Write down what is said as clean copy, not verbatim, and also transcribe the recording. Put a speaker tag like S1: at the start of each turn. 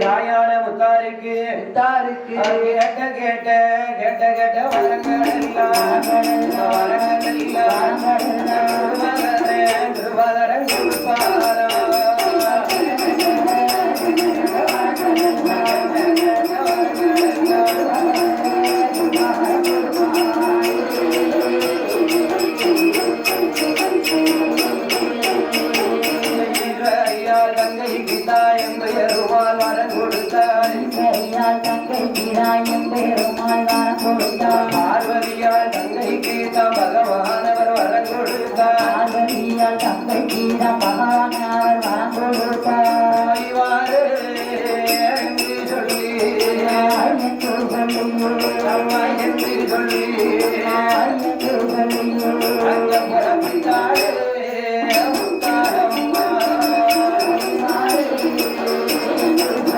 S1: தாயான முத்தாருக்கு கேட்ட கேட்ட கேட்ட கேட்ட வரங்கள் திருவாதரன் தங்கை கீதாயம் பெருமாள் வரம் கொடுத்தார் தங்கை கீதாயம் பெருமாள் வரம் கொடுத்தார் பார்வதியால் தங்கை கீதா பகவானவர் வரம் கொடுத்தார் பார்வதியால் தங்கை கீதா பகவானவர் வரம் கொடுத்தார் இவ்வாறு சொல்லி அம்மா என்று சொல்லி